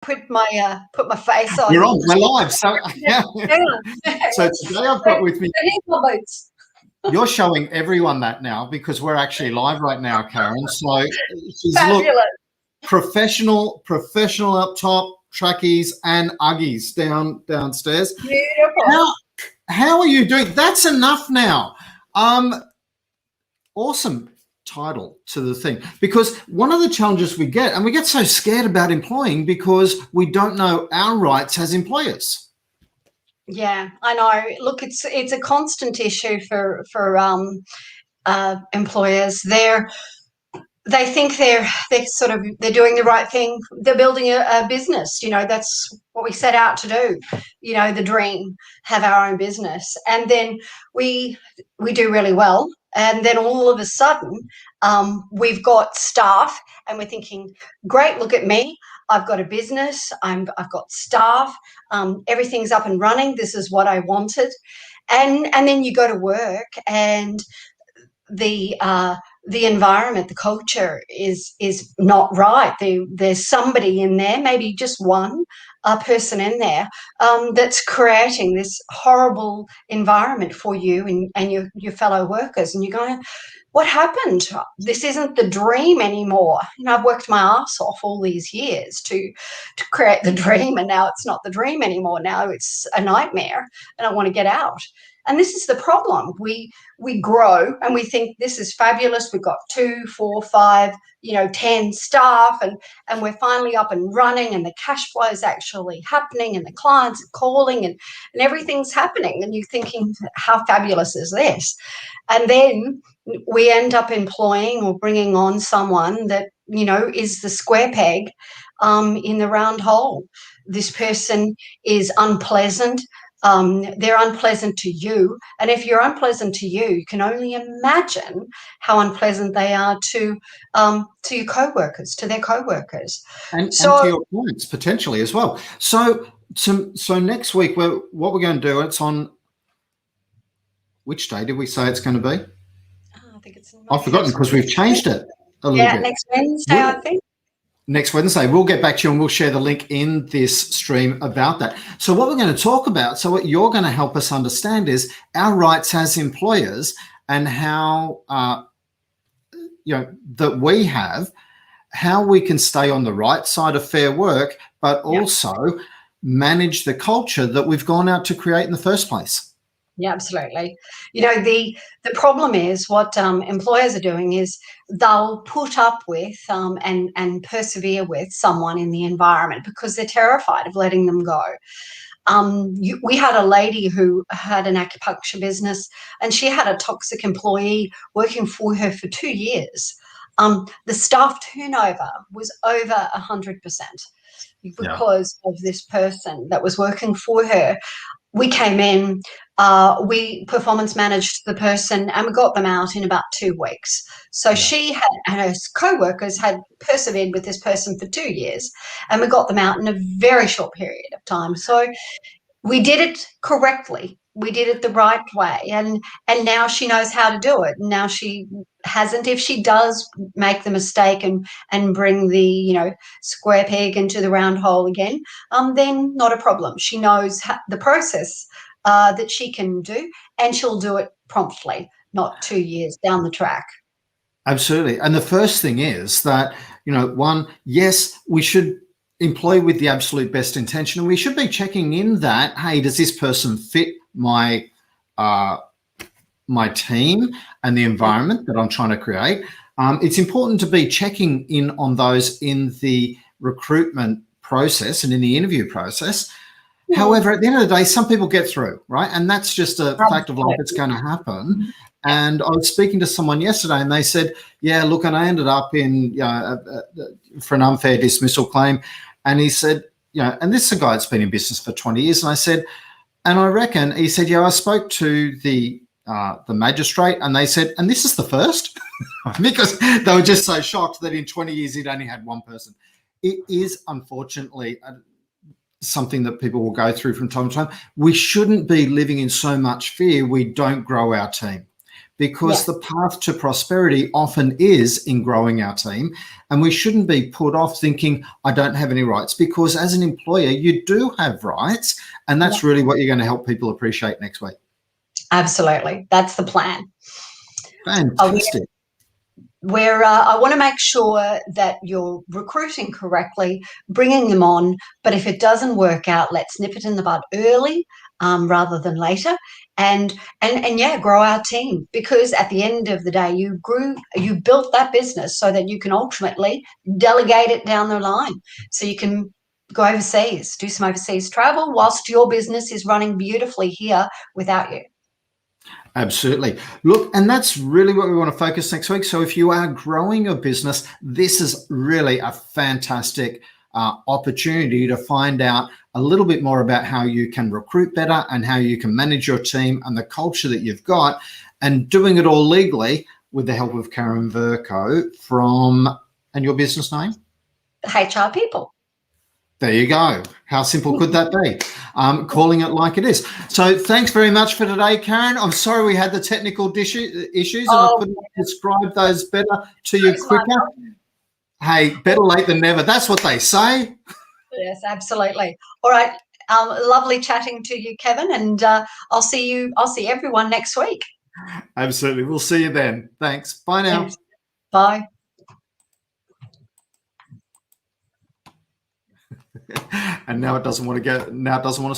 put my face on. We're on. We're live. So, Yeah. so today I've got with me. Here's my boots. You're showing everyone that now because we're actually live right now, Karen. So she's Fabulous. Professional up top, trackies and Uggies downstairs. Beautiful. How are you doing? That's enough now. Awesome title to the thing, because one of the challenges we get, and we get so scared about employing because we don't know our rights as employers. Yeah, I know. Look, it's a constant issue for employers. They think they're doing the right thing. They're building a business. That's what we set out to do. The dream, have our own business, and then we do really well. And then all of a sudden, we've got staff, and we're thinking, great, look at me. I've got a business. I've got staff. Everything's up and running. This is what I wanted. And then you go to work, and the environment, the culture is not right. There's somebody in there, maybe just one person in there, that's creating this horrible environment for you and your fellow workers. And you're going, what happened? This isn't the dream anymore. I've worked my ass off all these years to create the dream, and now it's not the dream anymore. Now it's a nightmare, and I want to get out. And this is the problem. We grow and we think this is fabulous. We've got 2, 4, 5, 10 staff, and we're finally up and running, and the cash flow is actually happening, and the clients are calling, and everything's happening. And you're thinking, how fabulous is this? And then we end up employing or bringing on someone that, is the square peg in the round hole. This person is unpleasant. They're unpleasant to you, and if you're unpleasant to you, you can only imagine how unpleasant they are to your co-workers, to their co-workers, and to your clients potentially as well. So next week, what we're going to do? It's on which day did we say it's going to be? I think it's. I've forgotten because we've changed it a little bit. Next Wednesday, I think. Next Wednesday, we'll get back to you and we'll share the link in this stream about that. So what we're going to talk about, so what you're going to help us understand is our rights as employers and how, that we have, how we can stay on the right side of fair work, but also manage the culture that we've gone out to create in the first place. Yeah, absolutely. The problem is what employers are doing is they'll put up with and persevere with someone in the environment because they're terrified of letting them go. We had a lady who had an acupuncture business, and she had a toxic employee working for her for 2 years. The staff turnover was over 100% because of this person that was working for her. We came in, we performance managed the person, and we got them out in about 2 weeks. So she and her co-workers had persevered with this person for 2 years, and we got them out in a very short period of time. So we did it correctly. We did it the right way, and now she knows how to do it. Now she hasn't. If she does make the mistake and bring the square peg into the round hole again, then not a problem. She knows the process that she can do, and she'll do it promptly, not 2 years down the track. Absolutely. And the first thing is that one, yes, we should employ with the absolute best intention, and we should be checking in that, hey, does this person fit my team and the environment that I'm trying to create? It's important to be checking in on those in the recruitment process and in the interview process. However, at the end of the day, some people get through, right? And that's just a fact of life. It's going to happen. And I was speaking to someone yesterday, and they said, yeah, look, and I ended up in for an unfair dismissal claim. And he said, and this is a guy that's been in business for 20 years. And I said, and I reckon, he said, I spoke to the magistrate, and they said, and this is the first, because they were just so shocked that in 20 years he'd only had one person. It is unfortunately something that people will go through from time to time. We shouldn't be living in so much fear we don't grow our team, because the path to prosperity often is in growing our team. And we shouldn't be put off thinking, I don't have any rights, because as an employer, you do have rights. And that's really what you're going to help people appreciate next week. Absolutely. That's the plan. Fantastic. Where I want to make sure that you're recruiting correctly, bringing them on, but if it doesn't work out, let's nip it in the bud early rather than later, and yeah, grow our team, because at the end of the day, you built that business so that you can ultimately delegate it down the line, so you can go overseas, do some overseas travel whilst your business is running beautifully here without you. Absolutely. Look, and that's really what we want to focus next week. So if you are growing a business, this is really a fantastic opportunity to find out a little bit more about how you can recruit better and how you can manage your team and the culture that you've got, and doing it all legally with the help of Karen Vercoe and your business name? HR People. There you go. How simple could that be? Calling it like it is. So thanks very much for today, Karen. I'm sorry we had the technical issues and I couldn't describe those better to you quicker. Hey, better late than never. That's what they say. Yes, absolutely. All right. Lovely chatting to you, Kevin, and I'll see everyone next week. Absolutely. We'll see you then. Thanks. Bye now. Thanks. Bye. And now it doesn't want to stop.